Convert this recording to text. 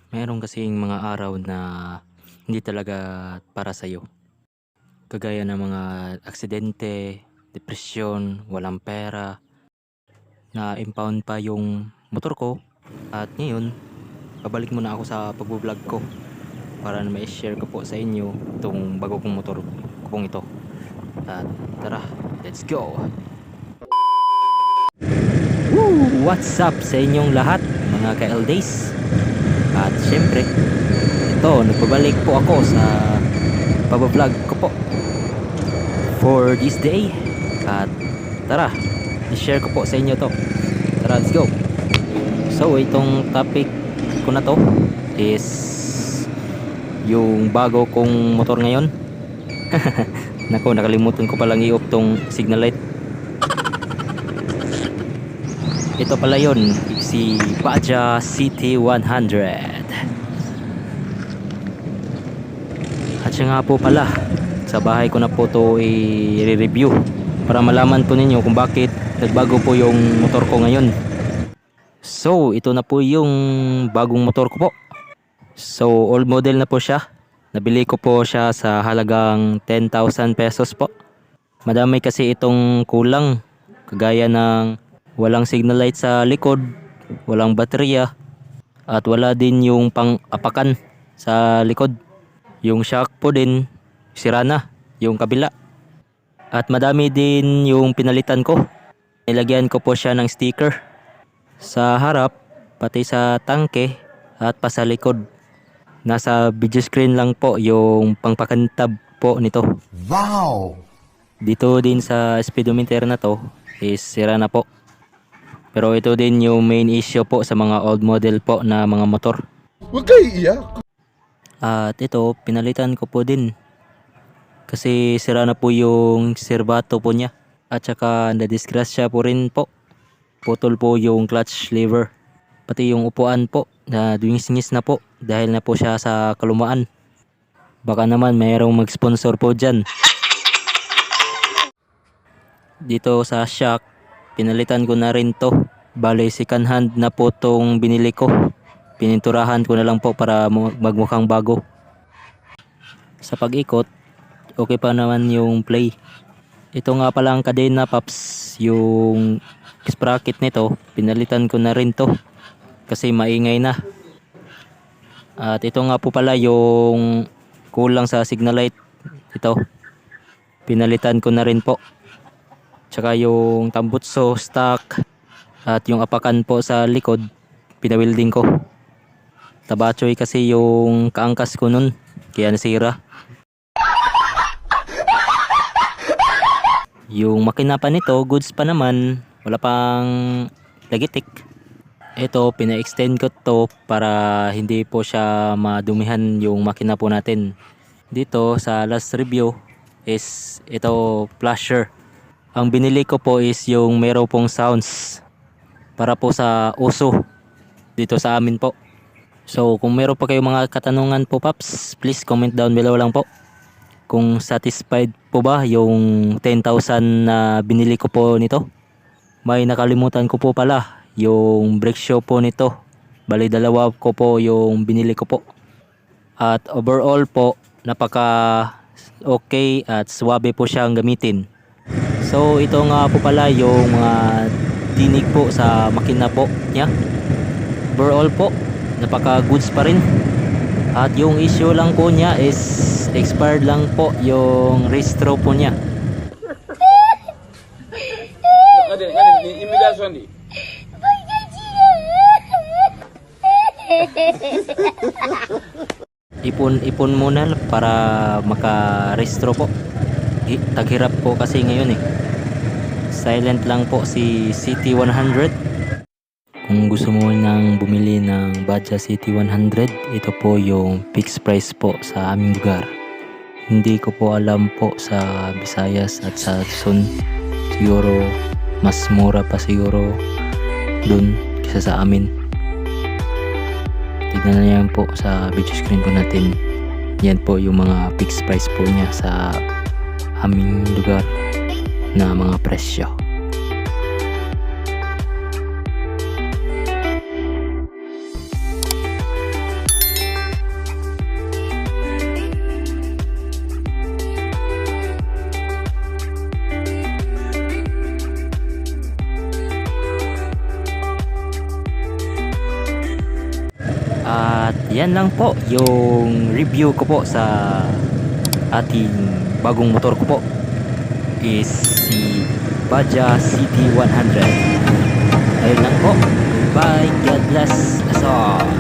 Meron kasing mga araw na hindi talaga para sa'yo. Kagaya ng mga aksidente, depresyon, walang pera, na-impound pa yung motor ko. At ngayon, babalik muna ako sa pagbo-vlog ko para na ma-share ko po sa inyo itong bago kong motor ko pong ito. At tara, let's go! Woo! What's up sa inyong lahat mga ka-LDays? At syempre, ito, nagbabalik po ako sa pag-vlog ko po for this day. At tara, i-share ko po sa inyo to. Tara, let's go. So, itong topic ko na to is yung bago kong motor ngayon. Nako, nakalimutan ko palang i-off tong signal light. Ito pala yun, si Baja CT100. At siya nga po pala, sa bahay ko na po to i-review para malaman po ninyo kung bakit nagbago po yung motor ko ngayon. So, ito na po yung bagong motor ko po. So, old model na po siya. Nabili ko po siya sa halagang 10,000 pesos po. Madami kasi itong kulang, kagaya ng walang signal light sa likod, walang baterya, at wala din yung pang-apakan sa likod. Yung shock po din, sira na, yung kabila. At madami din yung pinalitan ko. Nilagyan ko po siya ng sticker sa harap, pati sa tangke, at pa sa likod. Nasa video screen lang po yung pangpakantab po nito. Wow! Dito din sa speedometer na to is sira na po. Pero ito din yung main issue po sa mga old model po na mga motor. Huwag kayo iiyak. At ito, pinalitan ko po din. Kasi sira na po yung serbato po niya. At saka na-disgrasya po rin po. Putol po yung clutch lever. Pati yung upuan po na duwings-ngis na po dahil na po siya sa kalumaan. Baka naman mayroong mag-sponsor po dyan. Dito sa shock, pinalitan ko na rin to. Bale, second hand na po tong binili ko. Pininturahan ko na lang po para magmukhang bago. Sa pag-ikot, okay pa naman yung play. Ito nga pala ang kadena, paps. Yung sprocket nito, pinalitan ko na rin to. Kasi maingay na. At ito nga po pala yung kulang sa signal light. Ito, pinalitan ko na rin po. Tsaka yung tambutso, stock, at yung apakan po sa likod, pinawilding ko. Tabachoy kasi yung kaangkas ko nun, kaya nasira. Yung makina pa nito, goods pa naman, wala pang lagitik. Ito, pina-extend ko to para hindi po siya madumihan yung makina po natin. Dito sa last review is ito flasher. Ang binili ko po is yung meron pong sounds para po sa uso dito sa amin po. So kung meron pa kayong mga katanungan po, paps, please comment down below lang po. Kung satisfied po ba yung 10,000 na binili ko po nito. May nakalimutan ko po pala yung brake shoe po nito. Bali dalawa ko po yung binili ko po. At overall po, napaka okay at swabe po siyang gamitin. So ito nga po pala yung mga tinig po sa makina po niya. Overall po, napaka goods pa rin. At yung issue lang po niya is expired lang po yung registro po niya. Ipon muna para maka-registro po. Taghirap po kasi ngayon eh. Silent lang po si CT100. Kung gusto mo nang bumili ng Baja CT100, ito po yung fixed price po sa aming lugar. Hindi ko po alam po sa Visayas at sa Luzon. Siguro mas mura pa siguro dun kaysa sa amin. Tignan na yan po sa video screen po natin. Yan po yung mga fixed price po niya sa aming lugar na mga presyo. At yan lang po yung review ko po sa ating bagong motor ko po is si Baja City 100. Ayun lang po. Goodbye. God bless us all.